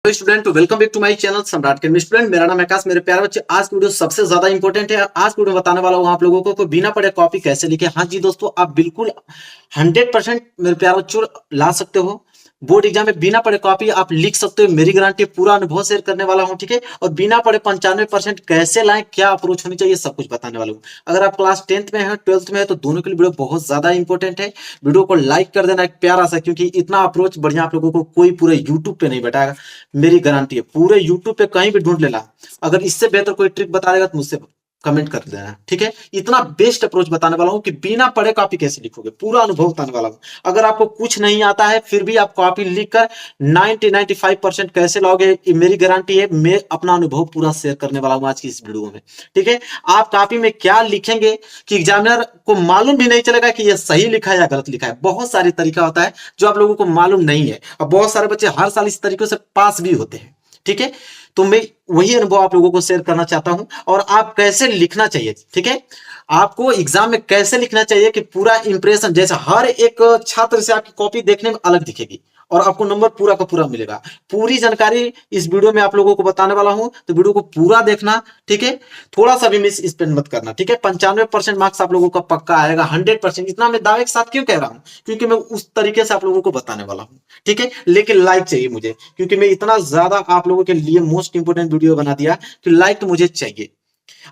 Student welcome back to my channel Samrat के student. मेरा नाम आकाश। मेरे प्यारे बच्चे, आज की वीडियो सबसे ज्यादा इंपॉर्टेंट है। आज की वीडियो बताने वाला हूं आप लोगों को बिना पढ़े कॉपी कैसे लिखे। हाँ जी दोस्तों, आप बिल्कुल 100% मेरे प्यारे बच्चों ला सकते हो। बोर्ड एग्जाम में बिना पढ़े कॉपी आप लिख सकते हो। मेरी गारंटी, पूरा अनुभव शेयर करने वाला हूं, ठीक है। और बिना पढ़े 95% कैसे लाएं, क्या अप्रोच होनी चाहिए, सब कुछ बताने वाला हूं। अगर आप क्लास 10th में है, 12th में है, तो दोनों के लिए वीडियो बहुत ज्यादा इंपॉर्टेंट है। वीडियो को लाइक कर देना एक प्यारा सा, क्योंकि इतना अप्रोच बढ़िया आप लोगों को कोई पूरे यूट्यूब पे नहीं बताएगा। मेरी गारंटी है, पूरे यूट्यूब पे कहीं भी ढूंढ लेना, अगर इससे बेहतर कोई ट्रिक बता देगा तो मुझसे कमेंट कर देना, ठीक है। इतना बेस्ट अप्रोच बताने वाला हूं कि बिना पढ़े कॉपी कैसे लिखोगे, पूरा अनुभव बताने वाला हूं। अगर आपको कुछ नहीं आता है फिर भी आप कॉपी लिखकर 90-95% कैसे लाओगे, मेरी गारंटी है। मैं अपना अनुभव पूरा शेयर करने वाला हूं आज की इस वीडियो में, ठीक है। आप कॉपी में क्या लिखेंगे कि एग्जामिनर को मालूम भी नहीं चलेगा कि यह सही लिखा है या गलत लिखा है। बहुत सारी तरीका होता है जो आप लोगों को मालूम नहीं है, और बहुत सारे बच्चे हर साल इस तरीके से पास भी होते हैं, ठीक है। तो मैं वही अनुभव आप लोगों को शेयर करना चाहता हूं, और आप कैसे लिखना चाहिए, ठीक है। आपको एग्जाम में कैसे लिखना चाहिए कि पूरा इंप्रेशन, जैसे हर एक छात्र से आपकी कॉपी देखने में अलग दिखेगी और आपको नंबर पूरा का पूरा मिलेगा। पूरी जानकारी इस वीडियो में आप लोगों को बताने वाला हूं, तो वीडियो को पूरा देखना, ठीक है। थोड़ा सा भी मिस स्पेंड मत करना, ठीक है। 95% मार्क्स आप लोगों का पक्का आएगा, 100%। इतना मैं दावे के साथ क्यों कह रहा हूं, क्योंकि मैं उस तरीके से आप लोगों को बताने वाला हूं, ठीक है। लेकिन लाइक चाहिए मुझे, क्योंकि मैं इतना ज्यादा आप लोगों के लिए मोस्ट इंपोर्टेंट वीडियो बना दिया कि लाइक तो मुझे चाहिए।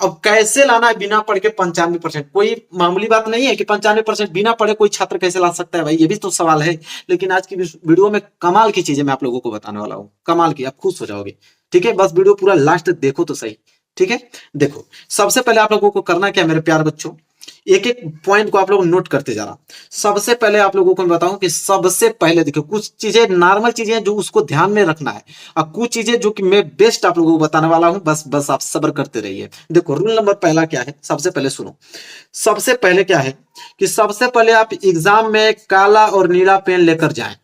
अब कैसे लाना है बिना पढ़ के 95%, कोई मामूली बात नहीं है कि 95% बिना पढ़े कोई छात्र कैसे ला सकता है भाई, ये भी तो सवाल है। लेकिन आज की वीडियो में कमाल की चीजें मैं आप लोगों को बताने वाला हूं, कमाल की, आप खुश हो जाओगे, ठीक है। बस वीडियो पूरा लास्ट तक देखो तो सही, ठीक है। देखो, सबसे पहले आप लोगों को करना क्या मेरे प्यारे बच्चों, एक एक पॉइंट को आप लोग नोट करते जाना। सबसे पहले आप लोगों को मैं बताऊं कि सबसे पहले देखो, कुछ चीजें नॉर्मल चीजें हैं जो उसको ध्यान में रखना है, और कुछ चीजें जो कि मैं बेस्ट आप लोगों को बताने वाला हूं। बस बस आप सब्र करते रहिए। देखो, रूल नंबर पहला क्या है, सबसे पहले सुनो। सबसे पहले क्या है कि सबसे पहले आप एग्जाम में काला और नीला पेन लेकर जाएं।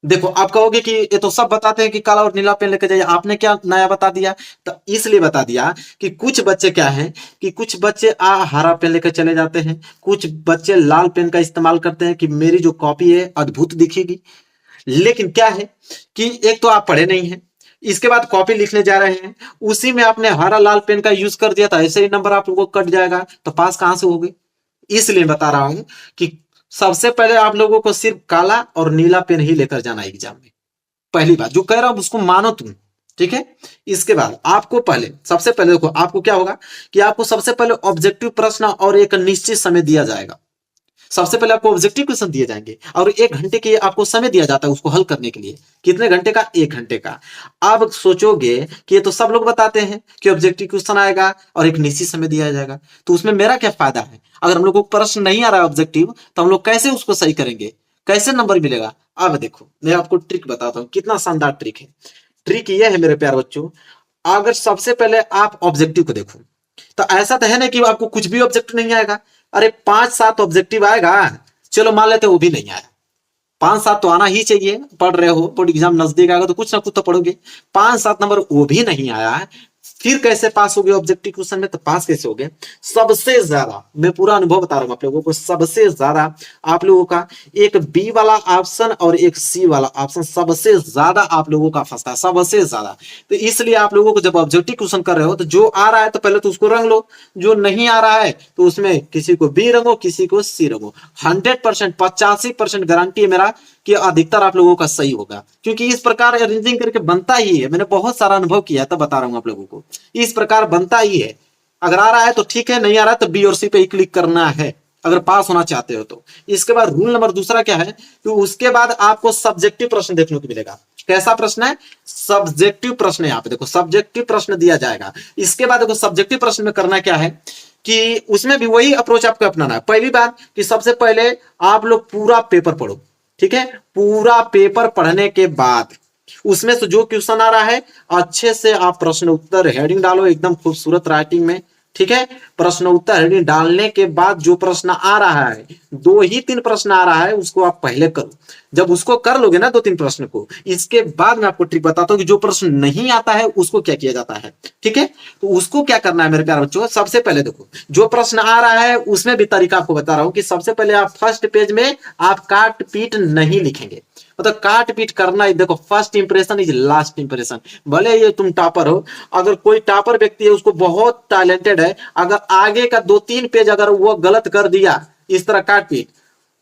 देखो, आप कहोगे कि ये तो सब बताते हैं कि काला और नीला पेन लेकर जाइए, आपने क्या नया बता दिया। तो इसलिए बता दिया कि कुछ बच्चे क्या हैं कि कुछ बच्चे हरा पेन लेकर चले जाते हैं, कुछ बच्चे लाल पेन का इस्तेमाल करते हैं कि मेरी जो कॉपी है अद्भुत दिखेगी। लेकिन क्या है कि एक तो आप पढ़े नहीं हैं, इसके बाद कॉपी लिखने जा रहे हैं, उसी में आपने हरा लाल पेन का यूज कर दिया, तो ऐसे ही नंबर आप लोगों को कट जाएगा, तो पास कहां से होगे। इसलिए बता रहा हूं कि सबसे पहले आप लोगों को सिर्फ काला और नीला पेन ही लेकर जाना है एग्जाम में। पहली बात जो कह रहा हूं उसको मानो तुम, ठीक है। इसके बाद आपको पहले, सबसे पहले देखो, आपको क्या होगा कि आपको सबसे पहले ऑब्जेक्टिव प्रश्न और एक निश्चित समय दिया जाएगा। सबसे पहले आपको ऑब्जेक्टिव क्वेश्चन दिए जाएंगे और 1 घंटे के आपको समय दिया जाता है उसको हल करने के लिए। कितने घंटे का? 1 घंटे का। आप सोचोगे कि ये तो सब लोग बताते हैं कि ऑब्जेक्टिव क्वेश्चन आएगा और एक निश्चित समय दिया जाएगा, तो उसमें मेरा क्या फायदा है। अगर हम लोग को प्रश्न नहीं आ रहा है ऑब्जेक्टिव, तो हम लोग कैसे उसको सही करेंगे, कैसे नंबर मिलेगा। अब देखो, मैं आपको ट्रिक बताता हूं, कितना शानदार ट्रिक है। ट्रिक ये है मेरे प्यारे बच्चों, अगर सबसे पहले आप ऑब्जेक्टिव को देखो, तो ऐसा तो है ना कि आपको कुछ भी ऑब्जेक्टिव नहीं आएगा। अरे 5-7 ऑब्जेक्टिव आएगा, चलो मान लेते वो भी नहीं आया। 5-7 तो आना ही चाहिए, पढ़ रहे हो, बोर्ड एग्जाम नजदीक आएगा तो कुछ ना कुछ तो पढ़ोगे। 5-7 नंबर वो भी नहीं आया है, फिर कैसे पास हो गए ऑब्जेक्टिव क्वेश्चन में, तो पास कैसे हो गए। सबसे ज्यादा, मैं पूरा अनुभव बता रहा हूं आप लोगों को, सबसे ज्यादा आप लोगों का एक बी वाला ऑप्शन और एक सी वाला ऑप्शन सबसे ज्यादा आप लोगों का फंसता है, सबसे ज्यादा। तो इसलिए आप लोगों को जब ऑब्जेक्टिव क्वेश्चन कर रहे हो, तो जो आ रहा है तो पहले तो उसको रंग लो, जो नहीं आ रहा है तो उसमें किसी को बी रंगो, किसी को सी रंगो। 100%, 85% गारंटी है मेरा कि अधिकतर आप लोगों का सही होगा, क्योंकि इस प्रकार अरेंजिंग करके बनता ही है। मैंने बहुत सारा अनुभव किया है, तब बता रहा हूं आप लोगों को, इस प्रकार बनता ही है। अगर आ रहा है तो ठीक है, नहीं आ रहा है तो बी और सी पे ही क्लिक करना है, अगर पास होना चाहते हो तो। इसके बाद रूल नंबर दूसरा क्या है, तो उसके बाद आपको सब्जेक्टिव प्रश्न देखने को मिलेगा। कैसा प्रश्न है? सब्जेक्टिव प्रश्न। यहाँ पे देखो, सब्जेक्टिव प्रश्न दिया जाएगा। इसके बाद देखो, सब्जेक्टिव प्रश्न में करना क्या है कि उसमें भी वही अप्रोच आपको अपनाना है। पहली बात कि सबसे पहले आप लोग पूरा पेपर पढ़ो, ठीक है। पूरा पेपर पढ़ने के बाद उसमें से जो क्वेश्चन आ रहा है अच्छे से आप प्रश्न उत्तर हेडिंग डालो, एकदम खूबसूरत राइटिंग में, ठीक है। प्रश्न उत्तर हेडिंग डालने के बाद जो प्रश्न आ रहा है, 2 ही 3 प्रश्न आ रहा है, उसको आप पहले करो। जब उसको कर लोगे ना 2-3 प्रश्न को, इसके बाद मैं आपको ट्रिक बताता हूं कि जो प्रश्न नहीं आता है उसको क्या किया जाता है, ठीक है। तो उसको क्या करना है मेरे प्यारे बच्चों, सबसे पहले देखो, जो प्रश्न आ रहा है उसमें भी तरीका आपको बता रहा हूं कि सबसे पहले आप फर्स्ट पेज में आप काट पीट नहीं लिखेंगे। मतलब काट पीट करना ही, देखो first impression is last impression. भले ये तुम टॉपर हो, अगर कोई टॉपर व्यक्ति है उसको बहुत टैलेंटेड है, अगर आगे का 2-3 पेज अगर वो गलत कर दिया इस तरह काट पीट,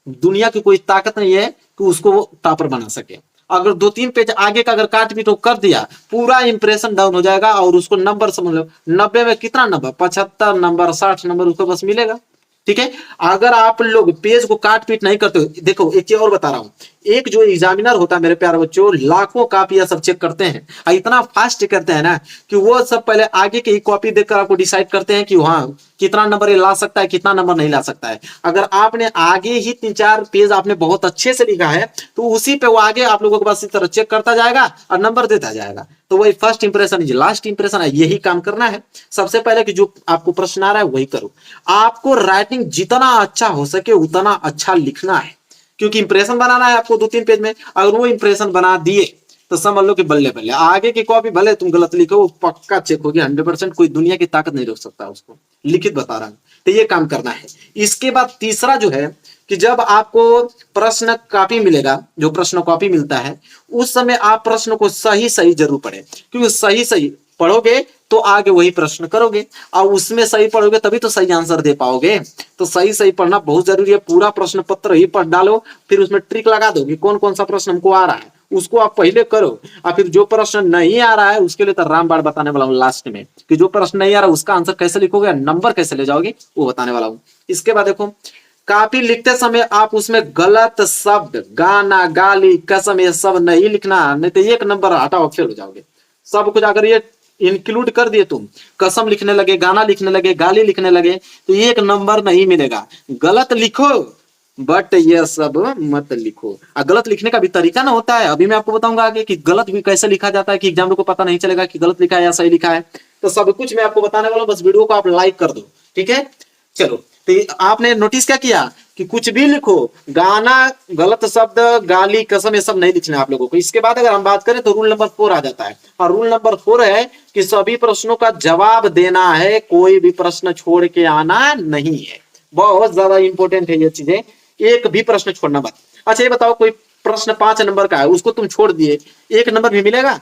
दुनिया की कोई ताकत नहीं है कि उसको वो टॉपर बना सके। अगर 2-3 पेज आगे का अगर काट पीट कर दिया, पूरा इंप्रेशन डाउन हो जाएगा और उसको नंबर समझ लो 90 में कितना नंबर, 75 नंबर 60 नंबर उसको बस मिलेगा। ठीक है, अगर आप लोग पेज को काट पीट नहीं करते हो, देखो एक चीज और बता रहा हूं, एक जो एग्जामिनर होता है मेरे प्यारे बच्चों, लाखों कापियां सब चेक करते हैं और इतना फास्ट करते हैं ना कि वो सब पहले आगे की कॉपी देखकर आपको डिसाइड करते हैं कि हाँ कितना नंबर ये ला सकता है, कितना नंबर नहीं ला सकता है। अगर आपने आगे ही 3-4 पेज आपने बहुत अच्छे से लिखा है तो उसी पे वो आगे आप लोगों के पास इस तरह चेक करता जाएगा और नंबर देता जाएगा। तो वही first impression is last impression है, यही काम करना है। सबसे पहले कि जो आपको प्रश्न आ रहा है वही करो। आपको राइटिंग जितना अच्छा हो सके उतना अच्छा लिखना है, क्योंकि इंप्रेशन बनाना है आपको 2-3 पेज में। अगर वो इंप्रेशन बना दिए तो समझ लो कि बल्ले बल्ले, आगे की कॉपी भले तुम गलत लिखो वो पक्का चेक होगी 100%, कोई दुनिया की ताकत नहीं रोक सकता उसको, लिखित बता रहा हूं। तो ये काम करना है। इसके बाद तीसरा जो है कि जब आपको प्रश्न कॉपी मिलेगा, जो प्रश्न कॉपी मिलता है, उस समय आप प्रश्न को सही सही जरूर पढ़े, क्योंकि सही सही पढ़ोगे तो आगे वही प्रश्न करोगे और उसमें सही पढ़ोगे तभी तो सही आंसर दे पाओगे। तो सही सही पढ़ना बहुत जरूरी है। पूरा प्रश्न पत्र ही पढ़ डालो, फिर उसमें ट्रिक लगा दो कि कौन कौन सा प्रश्न हमको आ रहा है, उसको आप पहले करो और फिर जो प्रश्न नहीं आ रहा है उसके लिए तो रामबाण बताने वाला हूँ लास्ट में, कि जो प्रश्न नहीं आ रहा उसका आंसर कैसे लिखोगे, नंबर कैसे ले जाओगे वो बताने वाला हूँ। इसके बाद देखो, कॉपी लिखते समय आप उसमें गलत शब्द, गाना, गाली, कसम, ये सब नहीं लिखना, नहीं तो 1 नंबर हटाओ फेल हो जाओगे। सब कुछ अगर ये इंक्लूड कर दिए, तुम कसम लिखने लगे, गाना लिखने लगे, गाली लिखने लगे तो 1 नंबर नहीं मिलेगा। गलत लिखो बट ये सब मत लिखो। और गलत लिखने का भी तरीका ना होता है, अभी मैं आपको बताऊंगा आगे कि गलत भी कैसे लिखा जाता है कि एग्जाम को पता नहीं चलेगा कि गलत लिखा है या सही लिखा है। तो सब कुछ मैं आपको बताने वाला हूं, बस वीडियो को आप लाइक कर दो। ठीक है, चलो। तो आपने नोटिस क्या किया कि कुछ भी लिखो, गाना, गलत शब्द, गाली, कसम, ये सब नहीं लिखना है आप लोगों को। इसके बाद अगर हम बात करें तो रूल नंबर 4 आ जाता है, और रूल नंबर 4 है कि सभी प्रश्नों का जवाब देना है, कोई भी प्रश्न छोड़ के आना नहीं है। बहुत ज्यादा इंपॉर्टेंट है ये चीजें, एक भी प्रश्न छोड़ना मत। अच्छा ये बताओ, कोई प्रश्न 5 नंबर का है उसको तुम छोड़ दिए, 1 नंबर भी मिलेगा?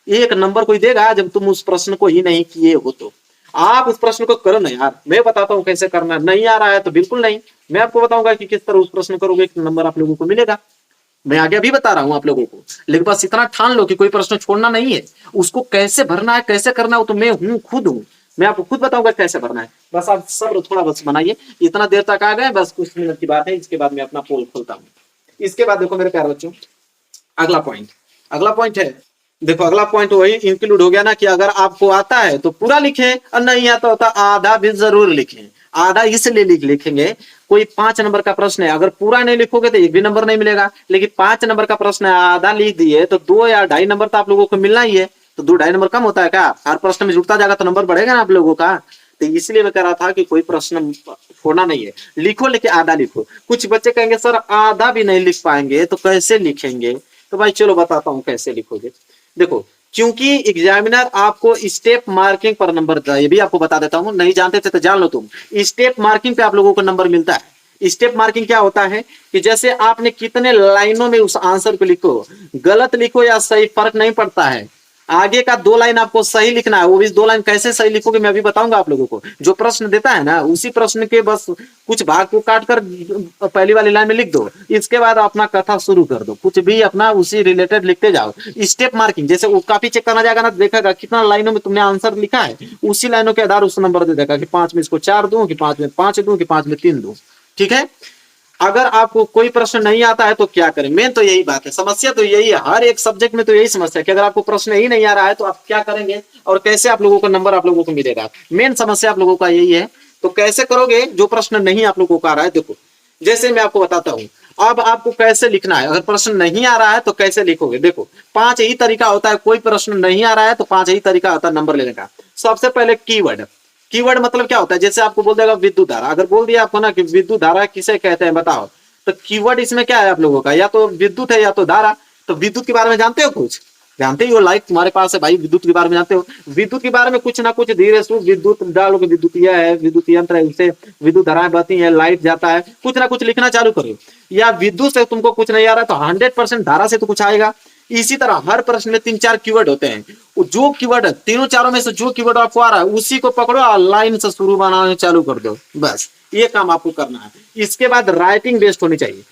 1 नंबर कोई देगा जब तुम उस प्रश्न को ही नहीं किए हो। तो आप उस प्रश्न को करो ना यार, मैं बताता हूं कैसे करना। नहीं आ रहा है तो बिल्कुल नहीं, मैं आपको बताऊंगा कि किस तरह उस प्रश्न करोगे, 1 नंबर आप लोगों को मिलेगा। मैं आगे अभी बता रहा हूं आप लोगों को, लेकिन बस इतना ठान लो कि कोई प्रश्न छोड़ना नहीं है। उसको कैसे भरना है, कैसे करना है, वो तो मैं हूं, खुद हूं, मैं आपको खुद बताऊंगा कैसे भरना है। बस आप सब्र थोड़ा बस बनाइए। इतना देर तक आ गए, बस कुछ मिनट की बात है, इसके बाद मैं अपना पोल खोलता हूँ। इसके बाद देखो मेरे प्यारे बच्चों, अगला पॉइंट है, देखो अगला पॉइंट वही इंक्लूड हो गया ना कि अगर आपको आता है तो पूरा लिखें और नहीं आता होता आधा भी जरूर लिखें। आधा इसलिए लिखेंगे, कोई 5 नंबर का प्रश्न है, अगर पूरा नहीं लिखोगे तो 1 भी नंबर नहीं मिलेगा। लेकिन 5 नंबर का प्रश्न है, आधा लिख दिए तो 2 या 2.5 नंबर तो आप लोगों को मिलना ही है। तो 2-2.5 नंबर कम होता है क्या? हर प्रश्न में जुड़ता जाएगा तो नंबर बढ़ेगा ना आप लोगों का। तो इसलिए मैं कह रहा था कि कोई प्रश्न छोड़ना नहीं है, लिखो, लेकिन आधा लिखो। कुछ बच्चे कहेंगे सर आधा भी नहीं लिख पाएंगे तो कैसे लिखेंगे? तो भाई चलो बताता हूं कैसे लिखोगे। देखो, क्योंकि एग्जामिनर आपको स्टेप मार्किंग पर नंबर देता है, ये भी आपको बता देता हूं, नहीं जानते थे तो जान लो तुम। स्टेप मार्किंग पे आप लोगों को नंबर मिलता है। स्टेप मार्किंग क्या होता है कि जैसे आपने कितने लाइनों में उस आंसर को लिखो, गलत लिखो या सही फर्क नहीं पड़ता है। आगे का 2 लाइन आपको सही लिखना है, वो भी 2 लाइन कैसे सही लिखोगे मैं अभी बताऊंगा आप लोगों को। जो प्रश्न देता है ना उसी प्रश्न के बस कुछ भाग को काट कर पहली वाली लाइन में लिख दो, इसके बाद अपना कथा शुरू कर दो, कुछ भी अपना उसी रिलेटेड लिखते जाओ। स्टेप मार्किंग, जैसे वो कॉपी चेक करना जाएगा ना, देखेगा कितना लाइनों में तुमने आंसर लिखा है, उसी लाइनों के आधार उस नंबर दे देगा कि 5 में इसको 4 दूं, कि 5 में 5 दूं, कि 5 में 3 दूं। ठीक है, अगर आपको कोई प्रश्न नहीं आता है तो क्या करें? मेन तो यही बात है, समस्या तो यही है, हर एक सब्जेक्ट में तो यही समस्या है कि अगर आपको प्रश्न ही नहीं आ रहा है तो आप क्या करेंगे और कैसे आप लोगों को नंबर आप लोगों को मिलेगा। मेन समस्या आप लोगों का यही है। तो कैसे करोगे जो प्रश्न नहीं आप लोगों को आ रहा है? देखो जैसे मैं आपको बताता हूं, अब आपको कैसे लिखना है। अगर प्रश्न नहीं आ रहा है तो कैसे लिखोगे? देखो 5 ही तरीका होता है, कोई प्रश्न नहीं आ रहा है तो 5 ही तरीका होता है नंबर लेने का। सबसे पहले कीवर्ड। कीवर्ड मतलब क्या होता है? जैसे आपको बोल देगा विद्युत धारा, अगर बोल दिया आपको ना कि विद्युत धारा किसे कहते हैं बताओ, तो कीवर्ड इसमें क्या है आप लोगों का? या तो विद्युत है या तो धारा। तो विद्युत के बारे में जानते हो कुछ? जानते ही हो लाइट तुम्हारे पास है भाई, विद्युत के बारे में जानते हो, विद्युत के बारे में कुछ ना कुछ धीरे से विद्युत डालोगे, विद्युत यह है, विद्युत यंत्र है, उससे विद्युत धाराएं बहती है, लाइट जाता है, कुछ ना कुछ लिखना चालू करो। या विद्युत से तुमको कुछ नहीं आ रहा तो 100% धारा से तो कुछ आएगा। इसी तरह हर प्रश्न में 3-4 कीवर्ड होते हैं, जो कीवर्ड तीनों चारों में से जो कीवर्ड आपको आ रहा है उसी को पकड़ो और लाइन से शुरू बनाना चालू कर दो, बस ये काम आपको करना है। इसके बाद राइटिंग बेस्ट होनी चाहिए।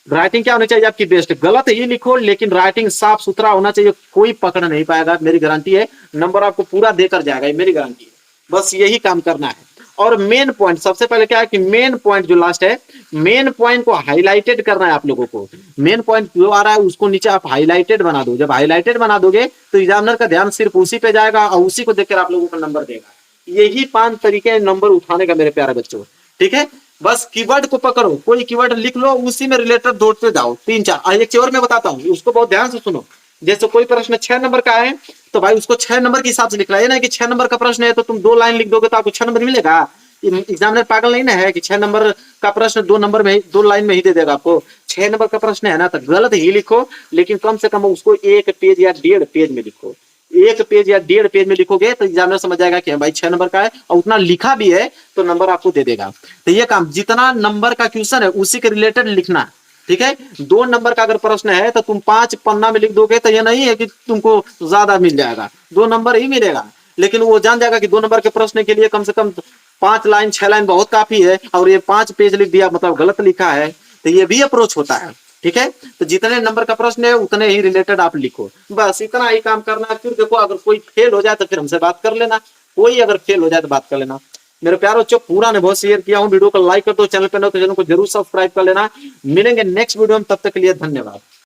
राइटिंग क्या होनी चाहिए आपकी बेस्ट, गलत ही लिखो लेकिन राइटिंग साफ सुथरा होना चाहिए, कोई पकड़ नहीं पाएगा, मेरी गारंटी है, नंबर आपको पूरा देकर जाएगा, ये मेरी गारंटी है। बस यही काम करना है। और मेन पॉइंट सबसे पहले क्या है कि मेन पॉइंट जो लास्ट है, मेन पॉइंट को हाईलाइटेड करना है आप लोगों को। मेन पॉइंट जो आ रहा है उसको नीचे आप हाईलाइटेड बना दो, जब हाईलाइटेड बना दोगे तो एग्जामिनर का ध्यान सिर्फ उसी पे जाएगा और उसी को देखकर आप लोगों को नंबर देगा। यही 5 तरीके हैं नंबर उठाने का मेरे प्यारे बच्चों, ठीक है। बस कीवर्ड को पकड़ो, कोई कीवर्ड लिख लो, उसी में रिलेटेड दौड़ते जाओ 3-4। एक चीज और मैं बताता हूँ, उसको बहुत ध्यान से सुनो। जैसे कोई प्रश्न 6 नंबर का है तो भाई उसको 6 नंबर के हिसाब से लिखना है ना कि 6 नंबर का प्रश्न है तो तुम 2 लाइन लिख दोगे तो आपको 6 नंबर मिलेगा। एग्जामिनर पागल नहीं ना है कि 6 नंबर का प्रश्न 2 नंबर में 2 लाइन में ही दे देगा आपको। 6 नंबर का प्रश्न है ना तो गलत ही लिखो, लेकिन कम से कम उसको 1 पेज या 1.5 पेज में लिखो। 1 पेज या 1.5 पेज में लिखोगे तो एग्जामिनर समझ जाएगा कि भाई 6 नंबर का है और उतना लिखा भी है तो नंबर आपको दे देगा। तो ये काम जितना नंबर का क्वेश्चन है उसी के रिलेटेड लिखना, ठीक है। 2 नंबर का अगर प्रश्न है तो तुम 5 पन्ना में लिख दोगे तो ये नहीं है कि तुमको ज्यादा मिल जाएगा, 2 नंबर ही मिलेगा। लेकिन वो जान जाएगा कि 2 नंबर के प्रश्न के लिए कम से कम 5 लाइन 6 लाइन बहुत काफी है और ये 5 पेज लिख दिया मतलब गलत लिखा है, तो ये भी अप्रोच होता है, ठीक है। तो जितने नंबर का प्रश्न है उतने ही रिलेटेड आप लिखो, बस इतना ही काम करना है। फिर देखो अगर कोई फेल हो जाए तो फिर हमसे बात कर लेना, कोई अगर फेल हो जाए तो बात कर लेना। मेरे प्यारो बच्चों पूरा ने बहुत शेयर किया हूँ, वीडियो को लाइक कर दो, चैनल पर न हो तो चैनल को जरूर सब्सक्राइब कर लेना। मिलेंगे नेक्स्ट वीडियो में, तब तक के लिए धन्यवाद।